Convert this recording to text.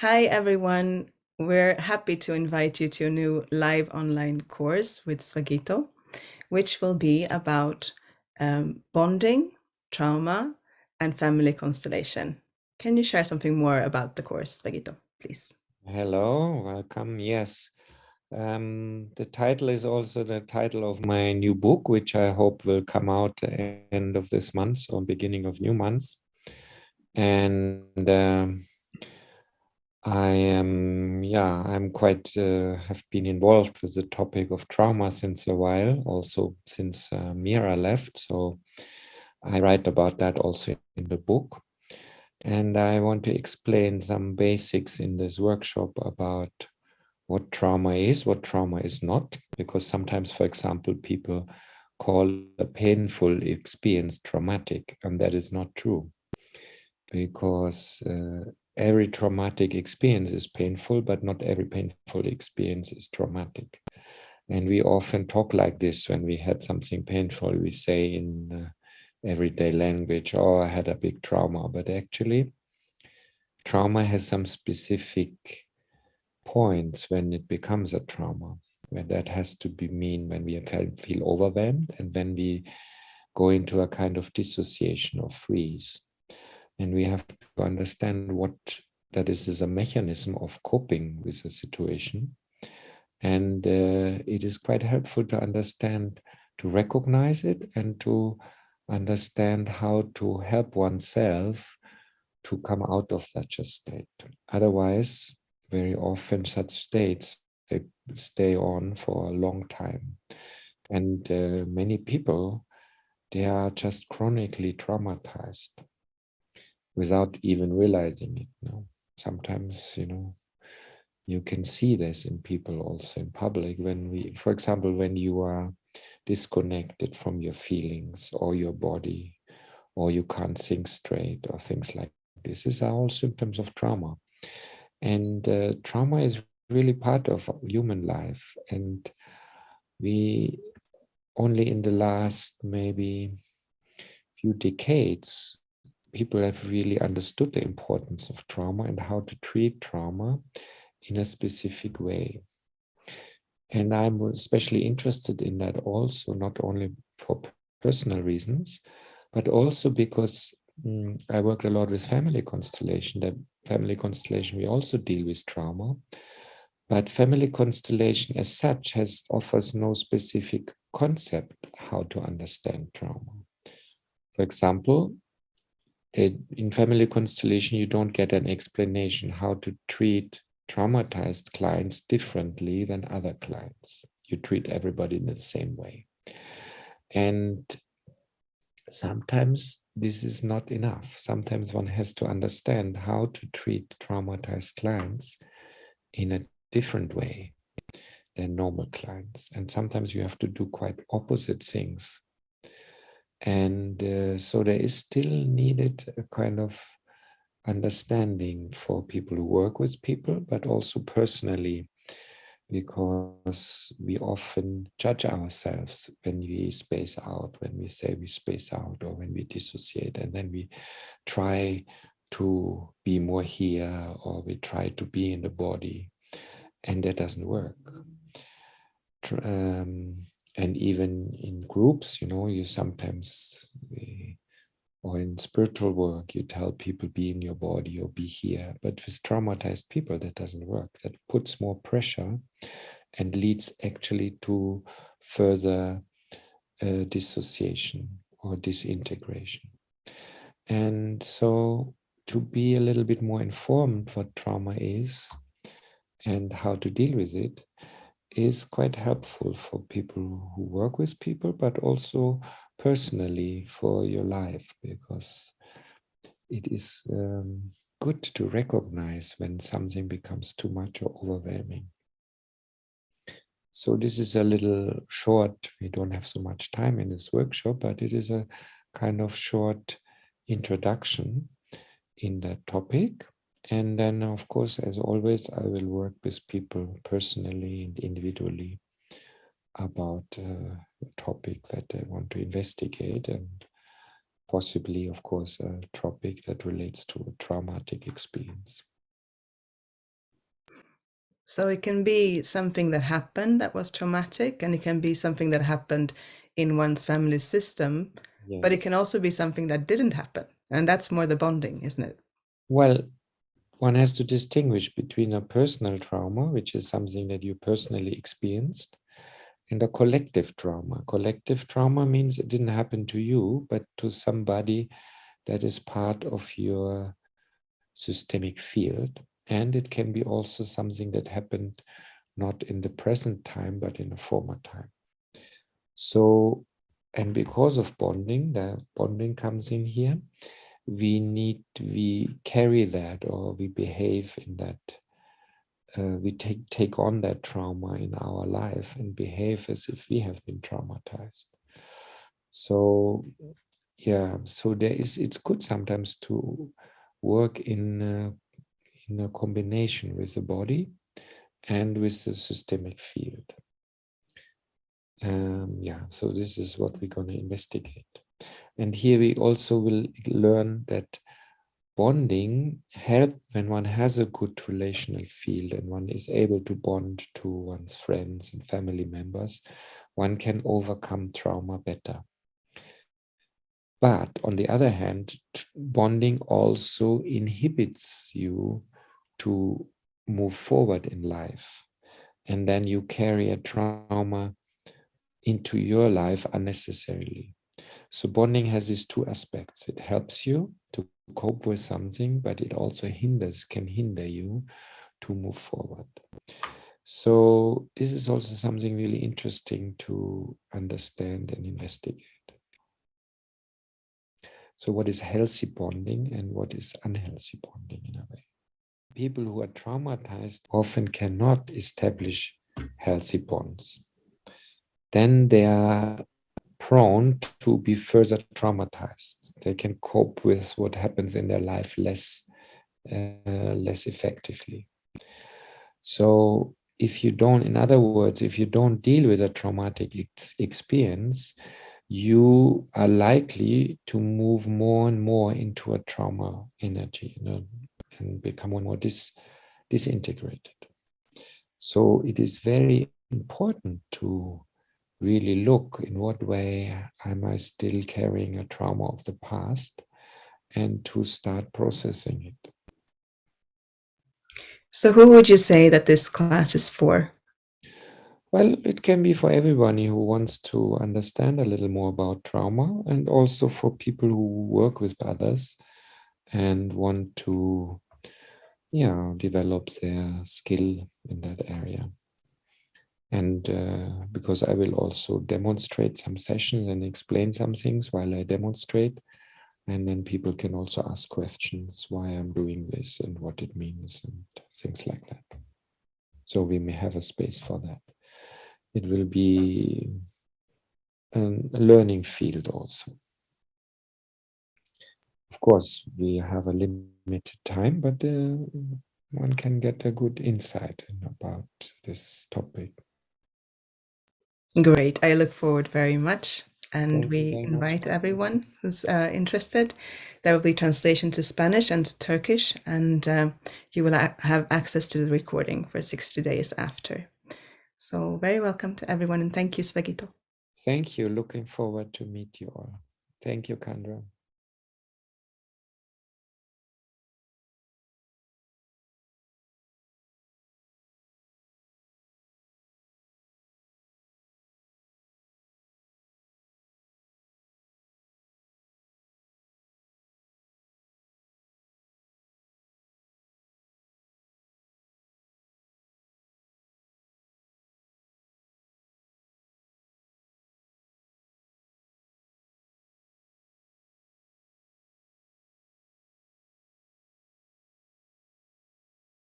Hi, everyone. We're happy to invite you to a new live online course with Svagito, which will be about bonding, trauma, and family constellation. Can you share something more about the course, Svagito, please? Hello, welcome. Yes, the title is also the title of my new book, which I hope will come out at the end of this month or beginning of new months. And I'm quite have been involved with the topic of trauma since a while, also since Mira left. So I write about that also in the book. And I want to explain some basics in this workshop about what trauma is not, because sometimes, for example, people call a painful experience traumatic, and that is not true, because every traumatic experience is painful, but not every painful experience is traumatic. And we often talk like this when we had something painful. We say in everyday language, oh, I had a big trauma, but actually, trauma has some specific points when it becomes a trauma, where that has to be mean when we feel overwhelmed and when we go into a kind of dissociation or freeze. And we have to understand what that is a mechanism of coping with the situation. And it is quite helpful to understand, to recognize it, and to understand how to help oneself to come out of such a state. Otherwise, very often such states, they stay on for a long time. And many people, they are just chronically traumatized without even realizing it. Sometimes, you can see this in people also in public for example, when you are disconnected from your feelings or your body, or you can't think straight or things like this. These are all symptoms of trauma. And trauma is really part of human life. And we only in the last maybe few decades, people have really understood the importance of trauma and how to treat trauma in a specific way. And I'm especially interested in that also, not only for personal reasons, but also because I work a lot with family constellation. That family constellation, we also deal with trauma, but family constellation as such offers no specific concept how to understand trauma. For example, in family constellation, you don't get an explanation how to treat traumatized clients differently than other clients. You treat everybody in the same way. And sometimes this is not enough. Sometimes one has to understand how to treat traumatized clients in a different way than normal clients. And sometimes you have to do quite opposite things. And so there is still needed a kind of understanding for people who work with people, but also personally, because we often judge ourselves when we space out, when we say we space out, or when we dissociate, and then we try to be more here, or we try to be in the body, and that doesn't work. And even in groups, you sometimes or in spiritual work, you tell people be in your body or be here. But with traumatized people, that doesn't work. That puts more pressure and leads actually to further dissociation or disintegration. And so to be a little bit more informed what trauma is and how to deal with it is quite helpful for people who work with people, but also personally for your life, because it is good to recognize when something becomes too much or overwhelming. So this is a little short, we don't have so much time in this workshop, but it is a kind of short introduction in that topic. And then, of course, as always, I will work with people personally and individually about a topic that they want to investigate, and possibly, of course, a topic that relates to a traumatic experience. So it can be something that happened that was traumatic, and it can be something that happened in one's family system, but it Yes. can also be something that didn't happen. And that's more the bonding, isn't it? Well, one has to distinguish between a personal trauma, which is something that you personally experienced, and a collective trauma. Collective trauma means it didn't happen to you, but to somebody that is part of your systemic field. And it can be also something that happened not in the present time, but in a former time. So, and because of bonding, the bonding comes in here, we carry that, or we behave in that, we take on that trauma in our life and behave as if we have been traumatized. So yeah, so it's good sometimes to work in a combination with the body and with the systemic field. Yeah, so this is what we're going to investigate. And here we also will learn that bonding help when one has a good relational field and one is able to bond to one's friends and family members, one can overcome trauma better. But on the other hand, bonding also inhibits you to move forward in life. And then you carry a trauma into your life unnecessarily. So bonding has these two aspects. It helps you to cope with something, but it also can hinder you to move forward. So this is also something really interesting to understand and investigate. So what is healthy bonding and what is unhealthy bonding in a way? People who are traumatized often cannot establish healthy bonds. Then they are prone to be further traumatized. They can cope with what happens in their life less effectively. So if you don't, in other words, if you don't deal with a traumatic experience, you are likely to move more and more into a trauma energy, and become more and more disintegrated. So it is very important to really look in what way am I still carrying a trauma of the past, and to start processing it. So who would you say that this class is for? Well, it can be for everybody who wants to understand a little more about trauma, and also for people who work with others and want to, yeah, develop their skill in that area. And because I will also demonstrate some sessions and explain some things while I demonstrate, and then people can also ask questions why I'm doing this and what it means and things like that. So we may have a space for that. It will be a learning field also. Of course, we have a limited time, but one can get a good insight about this topic. Great. I look forward very much. And Thank you we very much. invite everyone who's interested. There will be translation to Spanish and to Turkish, and you will have access to the recording for 60 days after. So very welcome to everyone, and thank you, Svagito. Thank you. Looking forward to meet you all. Thank you, Kandra.